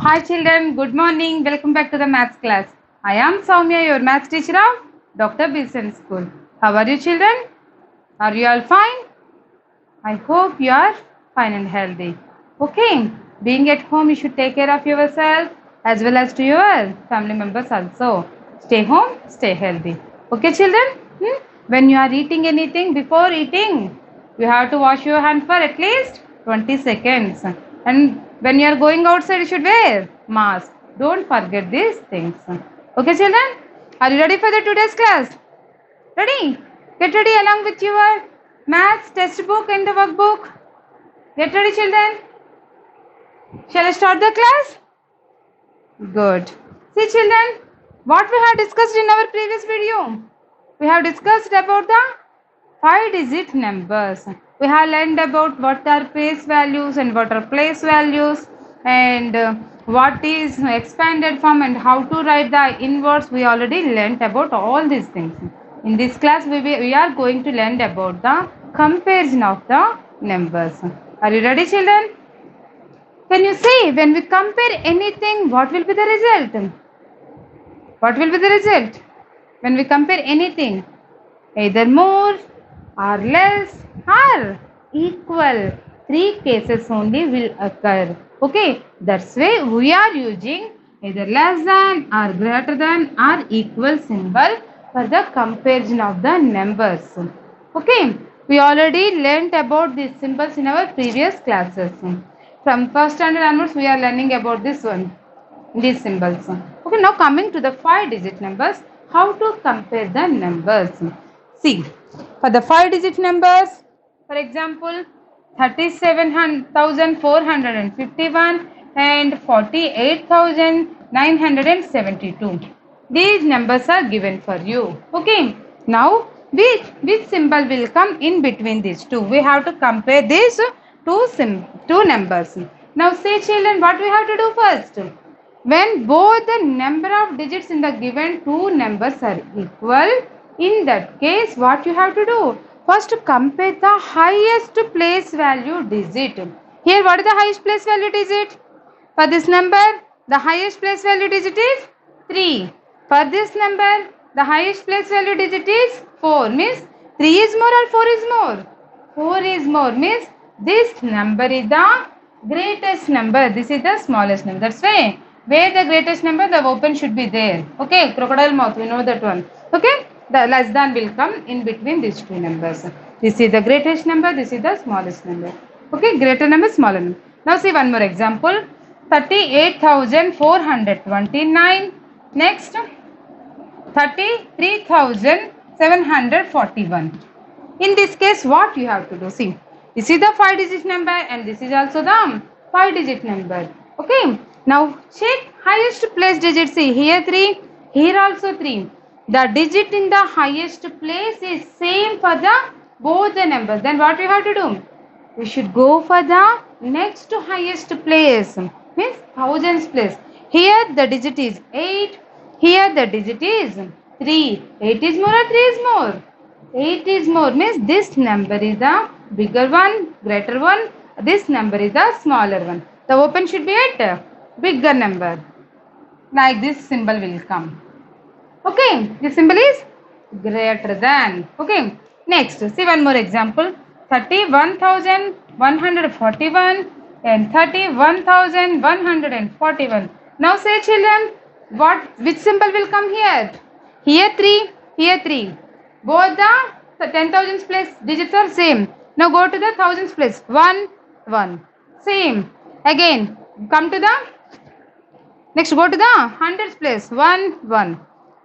Hi children, good morning. Welcome back to the maths class. I am Soumya, your maths teacher of Dr. Bilson School. How are you children? Are you all fine? I hope you are fine and healthy. Okay, being at home you should take care of yourself as well as to your family members also. Stay home, stay healthy. Okay children? When you are eating anything, before eating, you have to wash your hand for at least 20 seconds. And when you are going outside, you should wear mask. Don't forget these things. Okay children? Are you ready for the today's class? Ready? Get ready along with your maths textbook and the workbook. Get ready children. Shall I start the class? Good. See children, what we have discussed in our previous video. We have discussed about the 5-digit numbers. We have learned about what are place values and what are place values and what is expanded form and how to write the inverse. We already learned about all these things. In this class, we are going to learn about the comparison of the numbers. Are you ready children? Can you see when we compare anything, what will be the result? What will be the result? When we compare anything, either more or less or equal. 3 cases only will occur. Okay, that's why we are using either less than or greater than or equal symbol for the comparison of the numbers. Okay, we already learnt about these symbols in our previous classes. From first standard onwards, we are learning about this one, these symbols. Okay, now coming to the 5-digit numbers, how to compare the numbers. See, for the 5-digit numbers, for example, 37,451 and 48,972. These numbers are given for you. Okay, now which symbol will come in between these two? We have to compare these two numbers. Now say children, what we have to do first? When both the number of digits in the given two numbers are equal, in that case what you have to do? First compare the highest place value digit. Here what is the highest place value digit? For this number, the highest place value digit is 3. For this number, the highest place value digit is 4. Means 3 is more or 4 is more? 4 is more. Means this number is the greatest number. This is the smallest number. That's why where the greatest number, the open should be there. Okay, crocodile mouth, we know that one. Okay, the less than will come in between these two numbers. This is the greatest number, this is the smallest number. Okay, greater number, smaller number. Now see one more example. 38,429. Next, 33,741. In this case, what you have to do? See, this is the 5-digit number and this is also the 5-digit number. Okay, now check highest place digit. See, here 3, here also 3. The digit in the highest place is same for the both the numbers. Then what we have to do? We should go for the next highest place. Means thousands place. Here the digit is 8. Here the digit is 3. 8 is more or 3 is more? 8 is more. Means this number is the bigger one, greater one. This number is the smaller one. The open should be at bigger number. Like this symbol will come. Okay, this symbol is greater than. Okay, next see one more example. 31,141 and 31,141. Now say children, which symbol will come here? Here 3, here 3. Both the 10,000 place digits are same. Now go to the thousands place. 1, 1. Same. Again, come to the next, go to the hundreds place. 1, 1.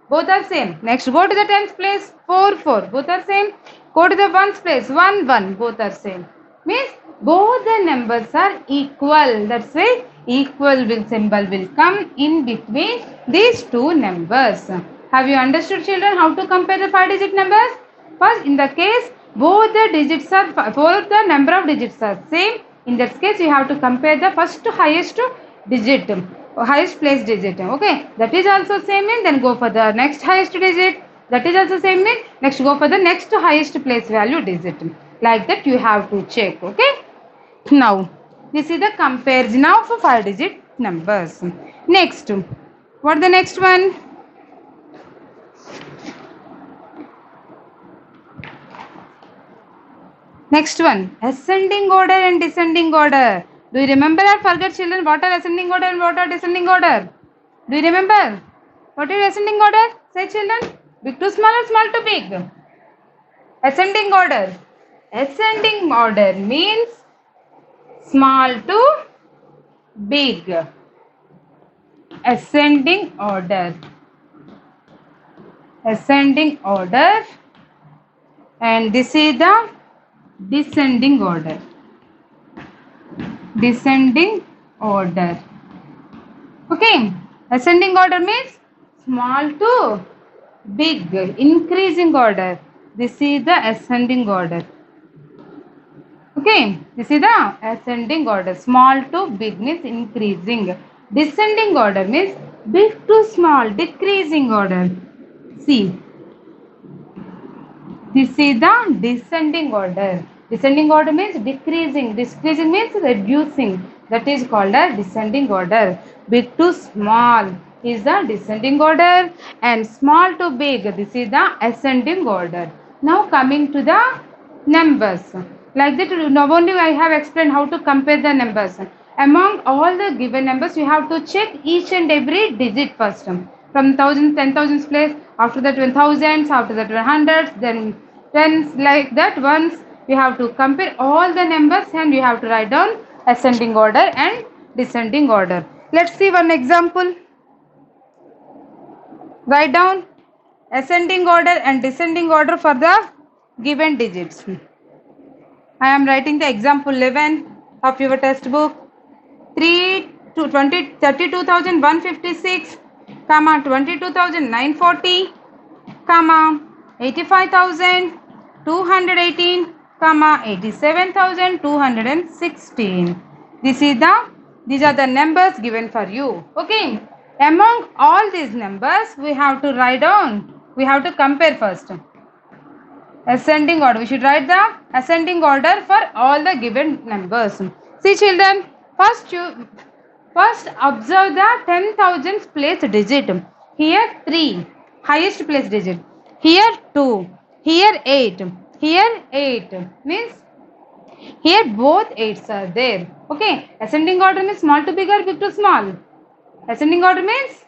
Both are same. Next, go to the tens place. 4, 4. Both are same. Go to the ones place. 1, 1. Both are same. Means both the numbers are equal. That's why equal symbol will come in between these two numbers. Have you understood children how to compare the 5-digit numbers? First, in the case both the number of digits are same. In that case, you have to compare the first highest digit, highest place digit. Okay, that is also same mean, then go for the next highest digit. That is also same mean, next go for the next highest place value digit. Like that you have to check. Okay, now this is the comparison of 5-digit numbers. Next, what the next one? Next one, ascending order and descending order. Do you remember or forget, children, what are ascending order and what are descending order? Do you remember? What is ascending order? Say, children. Big to small or small to big? Ascending order. Ascending order means small to big. Ascending order. Ascending order. And this is the descending order. Descending order. Okay. Ascending order means small to big, increasing order. This is the ascending order. Okay, this is the ascending order. Small to big means increasing. Descending order means big to small, decreasing order. See, this is the descending order. Descending order means decreasing. Decreasing means reducing. That is called a descending order. Big to small is the descending order and small to big, this is the ascending order. Now coming to the numbers. Like that, now only I have explained how to compare the numbers. Among all the given numbers, you have to check each and every digit first. From thousands, 10,000s place, after that 1,000s, after that 100s, then tens, like that once. You have to compare all the numbers and you have to write down ascending order and descending order. Let's see one example. Write down ascending order and descending order for the given digits. I am writing the example 11 of your textbook. 32,156, 22,940, 85,218, 87,216. These are the numbers given for you. Okay. Among all these numbers, we have to write down. We have to compare first. Ascending order. We should write the ascending order for all the given numbers. See, children. First observe the 10,000th place digit. Here 3, highest place digit. Here 2, here 8, here 8 means here both 8s are there. Okay, ascending order means small to big or big to small. Ascending order means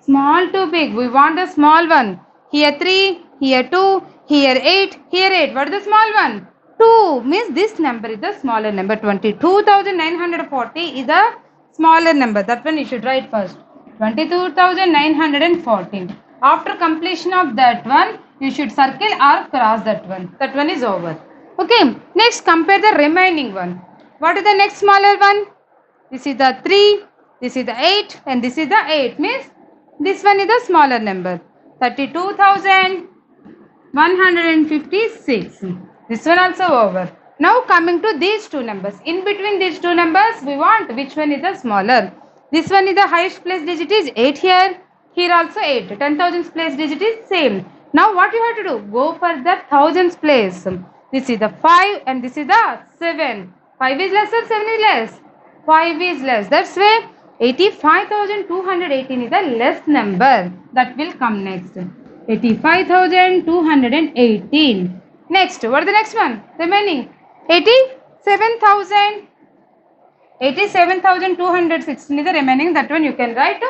small to big. We want the small one. Here 3, here 2, here 8, here 8. What is the small one? 2 means this number is the smaller number. 22,940 is the smaller number. That one you should write first. 22,940. After completion of that one, you should circle or cross that one. That one is over. Okay. Next, compare the remaining one. What is the next smaller one? This is the 3, this is the 8 and this is the 8. Means this one is the smaller number. 32,156. This one also over. Now coming to these two numbers. In between these two numbers, we want which one is the smaller. This one is the highest place digit is 8 here. Here also 8. 10,000th place digit is same. Now what you have to do? Go for the thousands place. This is the 5 and this is the 7. 5 is less or 7 is less? 5 is less. That's why 85,218 is the less number. That will come next. 85,218. Next, what is the next one? Remaining 87,216 is the remaining. That one you can write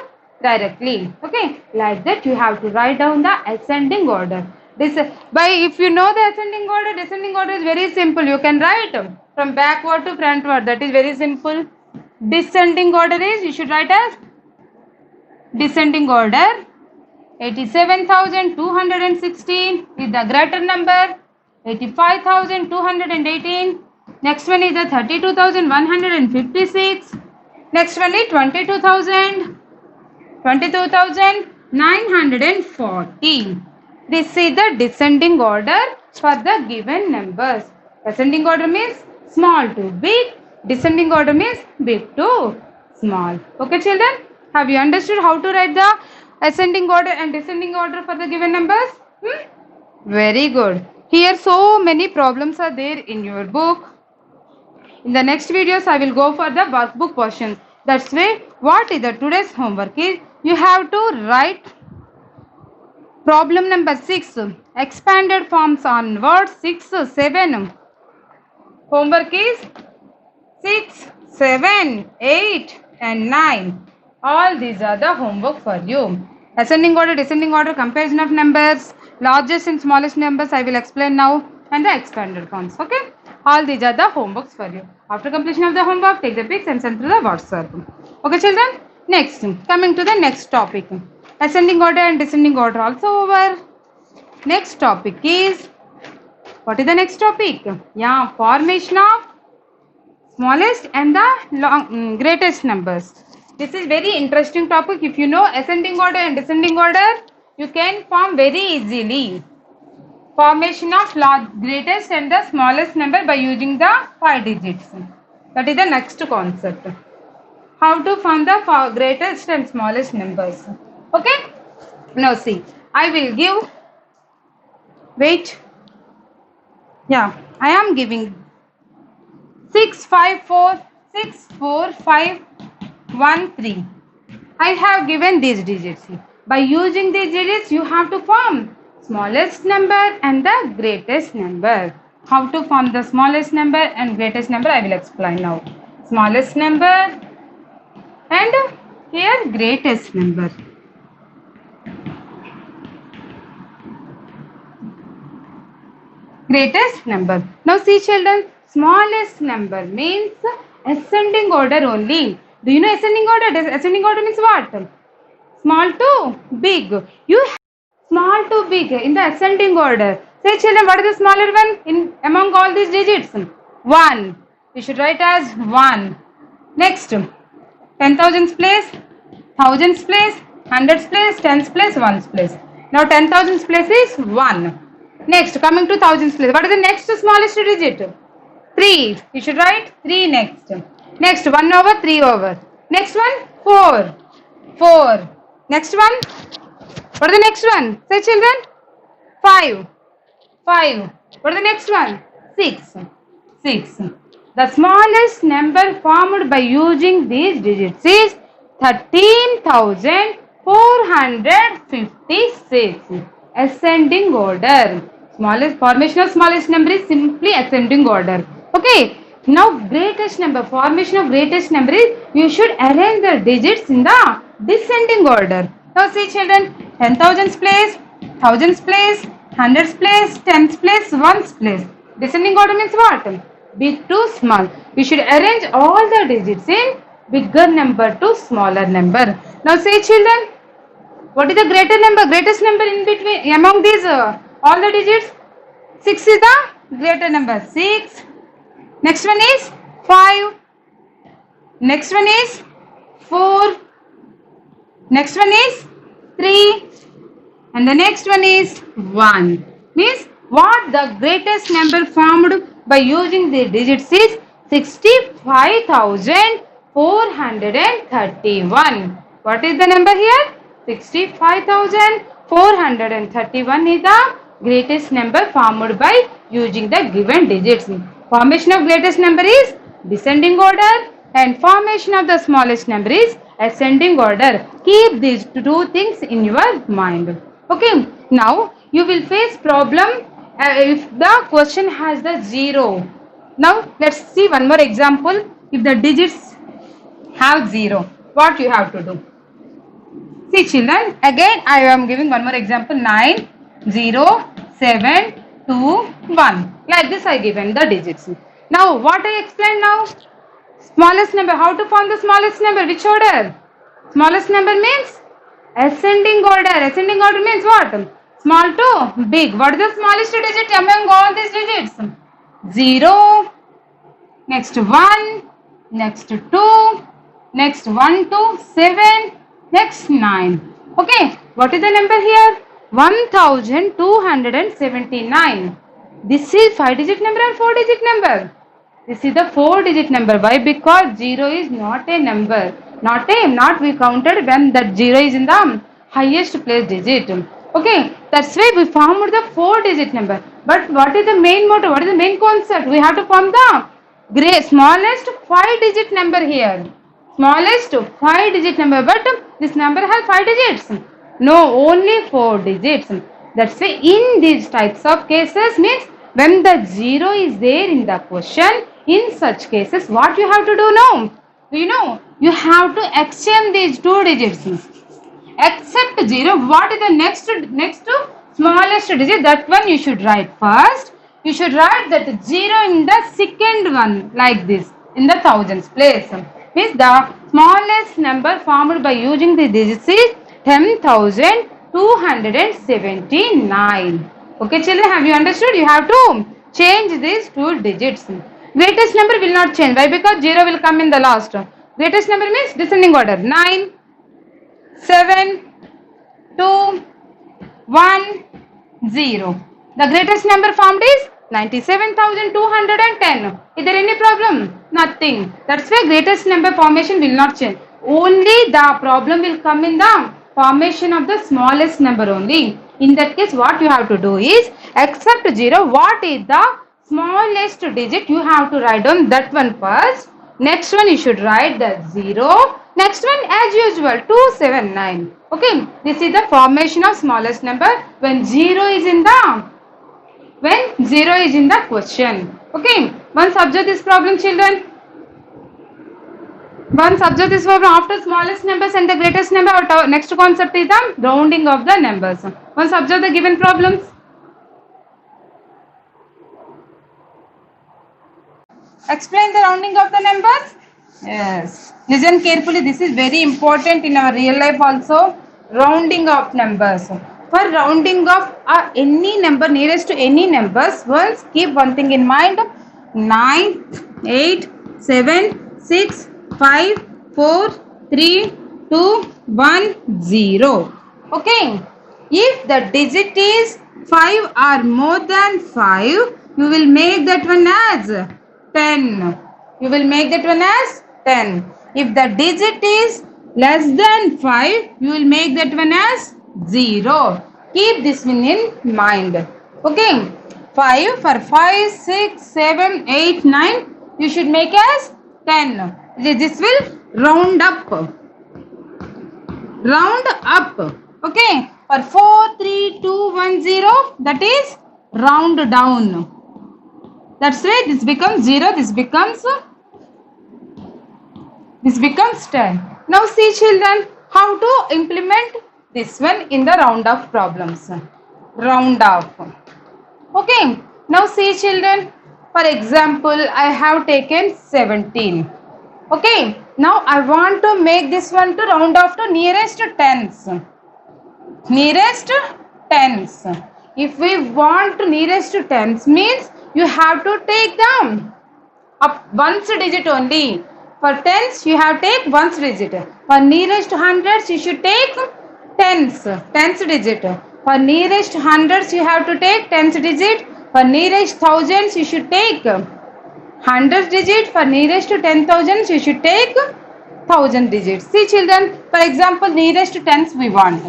directly. Okay, like that you have to write down the ascending order. If you know the ascending order, descending order is very simple. You can write from backward to frontward. That is very simple. Descending order is, you should write as descending order. 87,216 is the greater number. 85,218. Next one is the 32,156. Next one is 22,940. This is the descending order for the given numbers. Ascending order means small to big. Descending order means big to small. Okay, children? Have you understood how to write the ascending order and descending order for the given numbers? Very good. Here so many problems are there in your book. In the next videos, I will go for the workbook portions. That's why what is the today's homework is you have to write problem number 6 expanded forms on words 6 7. Homework is 6 7 8 and 9. All these are the homework for you. Ascending order, descending order, comparison of numbers, largest and smallest numbers I will explain now, and the expanded forms. Okay, all these are the homeworks for you. After completion of the homework, take the pics and send through the WhatsApp. Okay children, next coming to the next topic, ascending order and descending order also over. Next topic is, what is the next topic? Yeah, formation of smallest and the greatest numbers. This is very interesting topic. If you know ascending order and descending order, you can form very easily. Formation of greatest and the smallest number by using the 5 digits. That is the next concept. How to form the greatest and smallest numbers. Okay? Now see, I will give, wait. Yeah, I am giving 6 5 4 6 4 5 1 3. I have given these digits. By using these digits, you have to form smallest number and the greatest number. How to form the smallest number and greatest number I will explain now. Smallest number and here greatest number. Greatest number. Now see children, smallest number means ascending order only. Do you know ascending order? Ascending order means what? Small to big. You have small to big in the ascending order. Say children, what is the smaller one in among all these digits? 1. You should write as 1. Next, 10,000's place, thousands place, hundreds place, tens place, ones place. Now 10,000's place is 1. Next, coming to thousands place. What is the next smallest digit? 3. You should write 3 next. Next, 1 over, 3 over. Next one, 4. 4. Next one, what is the next one? Say children, 5. 5. What is the next one? 6. 6. The smallest number formed by using these digits is 13,456. Ascending order. Smallest formation of smallest number is simply ascending order. Okay. Now greatest number, formation of greatest number is you should arrange the digits in the descending order. Now see children, 10,000's place, thousands place, hundreds place, tens place, ones place. Descending order means what? Big to small. You should arrange all the digits in bigger number to smaller number. Now say children, what is the greater number? Greatest number in between among these all the digits? 6 is the greater number. 6. Next one is 5. Next one is 4. Next one is 3. And the next one is 1. Means what the greatest number formed by using the digits is 65,431. What is the number here? 65,431 is the greatest number formed by using the given digits. Formation of greatest number is descending order and formation of the smallest number is ascending order. Keep these two things in your mind. Okay. Now you will face problem if the question has the 0. Now let's see one more example. If the digits have 0, what you have to do? See children, again I am giving one more example. 9 0 7 2 1. Like this I given the digits. Now what I explained now? Smallest number. How to form the smallest number? Which order? Smallest number means ascending order. Ascending order means what? Small to big. What is the smallest digit among all these digits? 0. Next 1. Next 2. Next 1 to 7. Next 9. Okay. What is the number here? 1279. This is 5-digit number and 4-digit number. This is the 4-digit number. Why? Because 0 is not a number. Not we counted when that 0 is in the highest place digit. Okay. That's why we formed the 4-digit number. But what is the main motto? What is the main concept? We have to form the smallest 5-digit number here. smallest 5-digit number, but this number has 5 digits. No, only 4 digits. That's why in these types of cases means when the 0 is there in the question, in such cases what you have to do now? Do you know? You have to exchange these 2 digits. Except 0, what is the next smallest digit? That one you should write first. You should write that 0 in the second one like this in the thousands place. Means the smallest number formed by using the digits is 10,279. Okay children, have you understood? You have to change these 2 digits. Greatest number will not change. Why? Because 0 will come in the last. Greatest number means descending order. 9, 7, 2, 1, 0. The greatest number formed is 97,210. Is there any problem? Nothing. That's why greatest number formation will not change. Only the problem will come in the formation of the smallest number only. In that case, what you have to do is, except 0, what is the smallest digit? You have to write down that one first. Next one you should write the 0. Next one as usual 279. Okay, this is the formation of smallest number when 0 is in the question. Okay, once observe this problem children. Once observe this problem, after smallest numbers and the greatest number, our next concept is the rounding of the numbers. Once observe the given problems. Explain the rounding of the numbers. Yes. Listen carefully. This is very important in our real life also. Rounding of numbers. For rounding of any number nearest to any numbers, once keep one thing in mind. 9, 8, 7, 6, 5, 4, 3, 2, 1, 0. Okay. If the digit is 5 or more than 5, you will make that one as 10. You will make that one as 10. If the digit is less than 5, you will make that one as 0. Keep this one in mind. Okay. 5 for 5, 6, 7, 8, 9. You should make as 10. This will round up. Round up. Okay. For 4, 3, 2, 1, 0. That is round down. That's right. This becomes 0. This becomes 10. Now see children, how to implement this one in the round off problems. Round off. Okay. Now see children, for example, I have taken 17. Okay. Now I want to make this one to round off to nearest tens. Nearest tens. If we want to nearest tens means you have to take them up once digit only. For tens, you have to take once digit. For nearest hundreds, you should take tens digit. For nearest hundreds, you have to take tens digit. For nearest thousands, you should take hundreds digit. For nearest 10,000s, you should take 1,000 digits. See children, for example, nearest tens we want.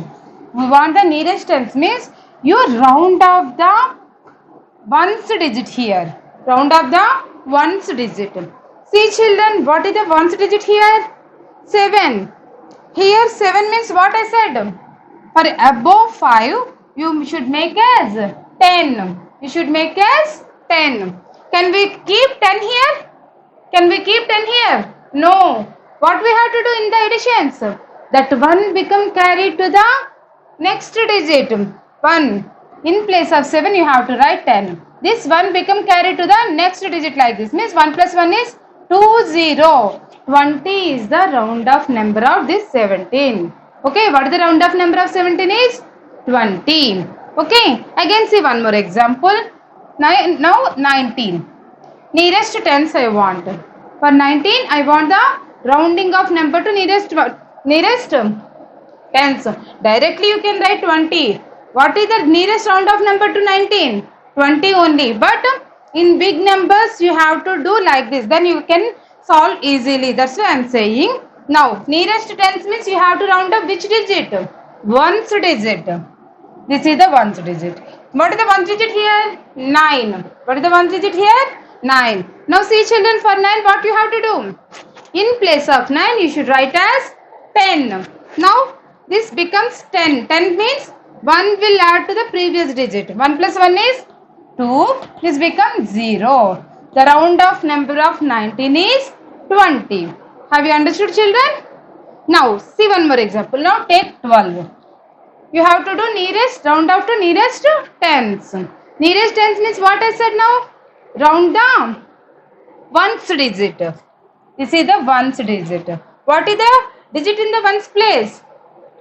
We want the nearest tens means you round off the ones digit here. Round off the ones digit. See children, what is the ones digit here? 7. Here 7 means what I said? For above 5, you should make as 10. You should make as 10. Can we keep 10 here? Can we keep 10 here? No. What we have to do in the additions? That 1 become carried to the next digit. 1. In place of 7, you have to write 10. This 1 become carried to the next digit like this. Means 1 plus 1 is 20. 20 is the round off number of this 17. Okay, what is the round off number of 17 is? 20. Okay, again see one more example. Now 19. Nearest tens I want. For 19, I want the rounding of number to nearest tens. Directly you can write 20. What is the nearest round of number to 19? 20 only. But in big numbers you have to do like this. Then you can solve easily. That's why I am saying. Now nearest tens means you have to round up which digit? Ones digit. This is the ones digit. What is the ones digit here? 9. What is the ones digit here? 9. Now see children, for 9 what you have to do? In place of 9, you should write as 10. Now, this becomes 10. 10 means 1 will add to the previous digit. 1 plus 1 is 2. This becomes 0. The round off number of 19 is 20. Have you understood, children? Now, see one more example. Now, take 12. You have to do nearest, round off to nearest tens. Nearest tens means what I said now? Round down. Ones digit. This is the ones digit. What is the digit in the ones place?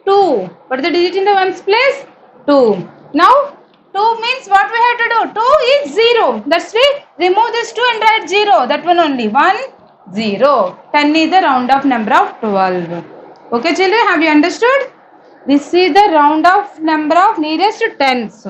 2. What is the digit in the ones place? 2. Now, 2 means what we have to do? 2 is 0. That's why remove this 2 and write 0. That one only. 1, 0. 10 is the round off number of 12. Okay, children, have you understood? This is the round off number of nearest tens.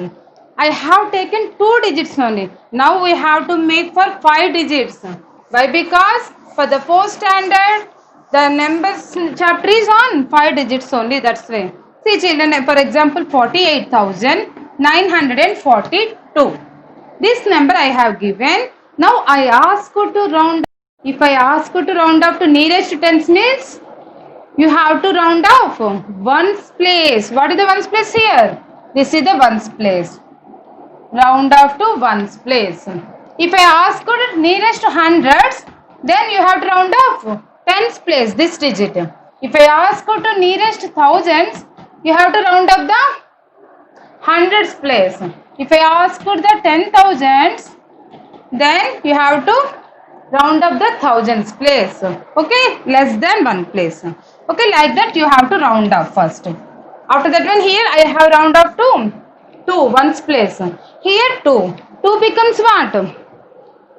I have taken 2 digits only. Now we have to make for 5 digits. Why? Because for the 4th standard, the numbers chapter is on 5 digits only. That's why. See, children, for example, 48,942. This number I have given. Now I ask you to round. If I ask you to round off to nearest tens means you have to round off ones place. What is the ones place here? This is the ones place. Round off to ones place. If I ask you to nearest hundreds, then you have to round off tens place, this digit. If I ask you to nearest thousands, you have to round up the hundreds place. If I ask you the 10,000s, then you have to round up the thousands place. Okay, less than 1 place. Okay, like that you have to round up first. After that one here I have round up to 2 ones place. Here 2. 2 becomes what?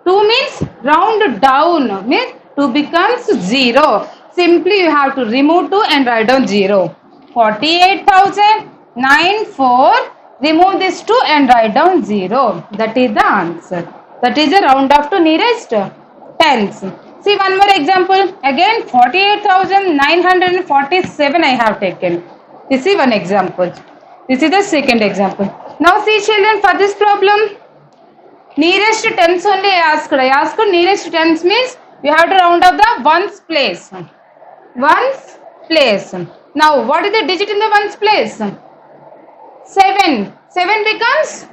2 means round down. Means 2 becomes 0. Simply you have to remove 2 and write down 0. 48,094. Remove this 2 and write down 0. That is the answer. That is a round off to nearest tens. See one more example. Again 48,947 I have taken. This is one example. This is the second example. Now see, children, for this problem, nearest tens only I asked. I asked nearest tens means you have to round up the ones place. Ones place. Now what is the digit in the ones place? 7. 7 becomes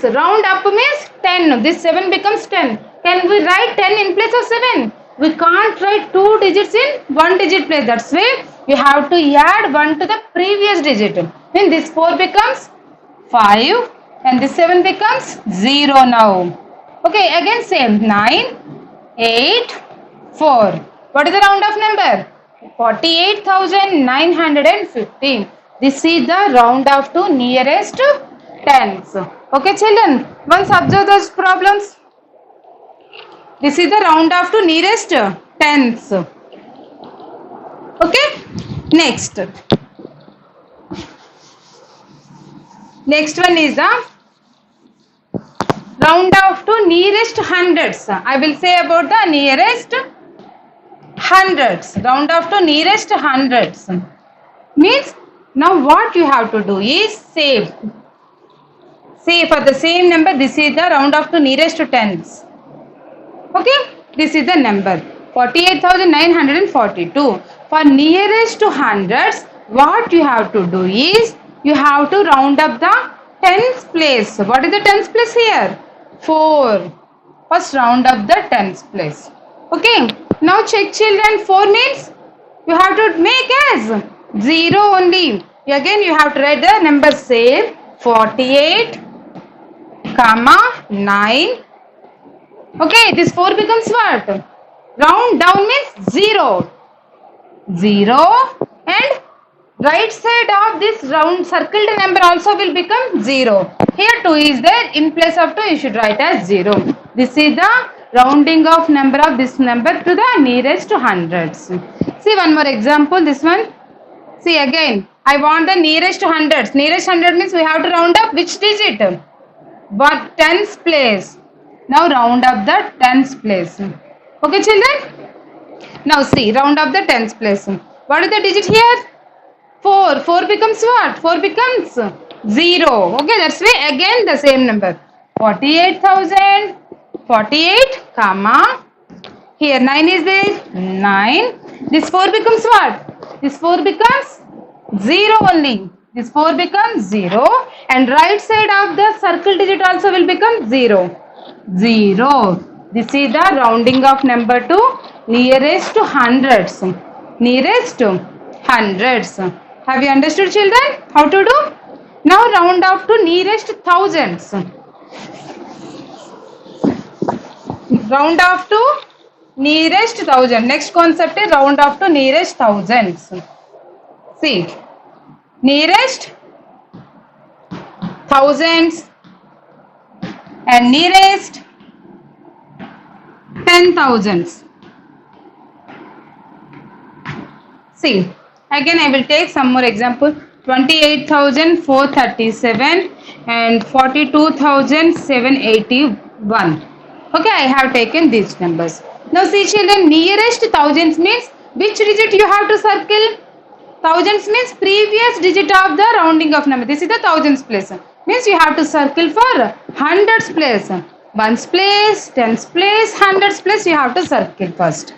round up means 10. This 7 becomes 10. Can we write 10 in place of 7? We can't write 2 digits in 1 digit place. That's why you have to add 1 to the previous digit. Then this 4 becomes 5 and this 7 becomes 0 now. Okay, again same. 9, 8, 4. What is the round off number? 48,915. This is the round off to nearest tens. Okay, children, once observe those problems. This is the round off to nearest tens. Okay, next one is the round off to nearest hundreds. I will say about the nearest hundreds. Round off to nearest hundreds means now what you have to do is say for the same number, this is the round off to nearest tens. Okay, this is the number 48,942. For nearest to hundreds, what you have to do is you have to round up the tens place. What is the tens place here? 4. First round up the tens place. Okay, now check, children. 4 means you have to make as 0 only. Again you have to write the number same. 48, 9. Okay, this 4 becomes what? Round down means 0. 0 and right side of this round circled number also will become 0. Here 2 is there. In place of 2 you should write as 0. This is the rounding of number of this number to the nearest hundreds. See one more example. This one. See again. I want the nearest hundreds. Nearest hundred means we have to round up which digit? But tens place. Now round up the tens place. Okay, children? Now see, round up the tens place. What is the digit here? 4. 4 becomes what? 4 becomes 0. Okay, that's why again the same number. 48,048, Here 9 is there. 9. This 4 becomes what? This 4 becomes 0 only. This 4 becomes 0. And right side of the circle digit also will become 0. 0. This is the rounding of number to nearest to hundreds. Nearest to hundreds. Have you understood, children? How to do? Now round off to nearest thousands. Round off to nearest thousand. Next concept is round off to nearest thousands. See, nearest thousands and nearest 10,000s. See, again I will take some more example. 28,437 and 42,781. Okay, I have taken these numbers. Now see, children, nearest thousands means which digit you have to circle? Thousands means previous digit of the rounding of number. This is the thousands place. Means you have to circle for hundreds place. Ones place, tens place, hundreds place you have to circle first.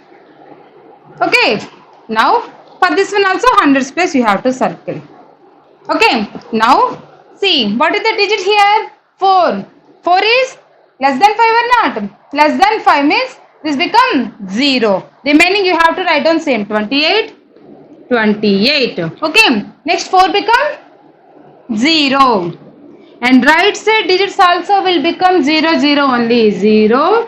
Okay. Now for this one also hundreds place you have to circle. Okay. Now see, what is the digit here? 4. 4 is less than 5 or not? Less than 5 means this become 0. Remaining you have to write down same 28. 28. Okay. Next 4 become 0. And right side digits also will become 0, 0 only. 0,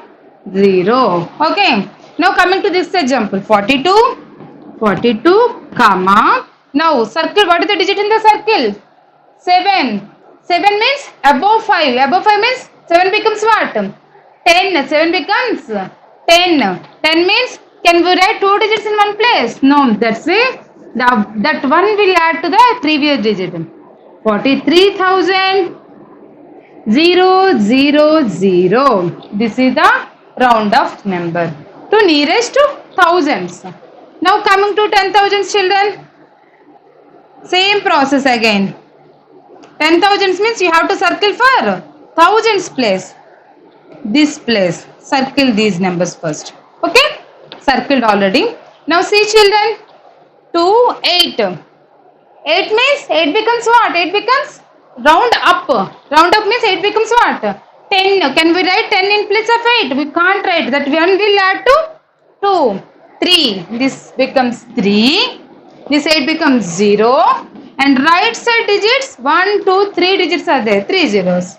0. Okay. Now coming to this example. 42. 42, comma. Now circle. What is the digit in the circle? 7. 7 means above 5. Above 5 means 7 becomes what? 10. 7 becomes 10. 10 means, can we write 2 digits in one place? No, that's way that one will add to the previous digit. 43,000 0, 0, 0. This is the round off number to nearest to thousands. Now coming to 10,000 children. Same process again. 10,000 means you have to circle for thousands place. This place. Circle these numbers first. Okay? Circled already. Now see, children. 2, 8. 8 means 8 becomes what? 8 becomes round up. Round up means 8 becomes what? 10. Can we write 10 in place of 8? We can't write. That one will add to 2. 3. This becomes 3. This 8 becomes 0. And right side digits 1, 2, 3 digits are there. 3 zeros.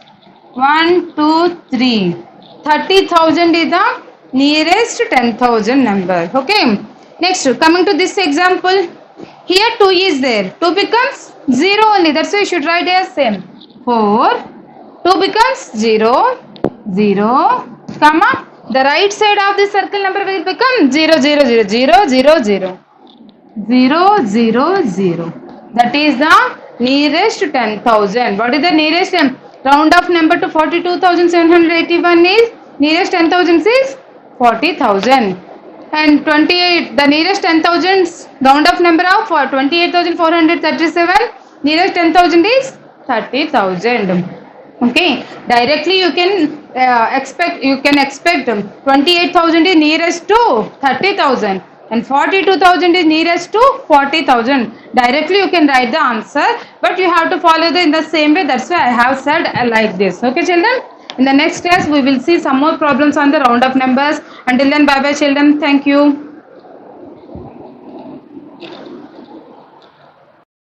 1, 2, 3. 30,000 is the nearest 10,000 number. Okay. Next, coming to this example. Here 2 is there. 2 becomes 0 only. That's why you should write as same. 4. 2 becomes 0. 0. Comma. The right side of the circle number will become 0, 0, 0, 0, 0, 0. 0, 0, 0. That is the nearest 10,000. What is the nearest round off number to 42,781 is? Nearest 10,000 is 40,000. And 28, the nearest 10,000 round off number of 28,437. Nearest 10,000 is 30,000. Okay. Directly you can expect 28,000 is nearest to 30,000. And 42,000 is nearest to 40,000. Directly you can write the answer, but you have to follow in the same way. That's why I have said like this. Okay, children? In the next class, we will see some more problems on the round of numbers. Until then, bye bye, children. Thank you.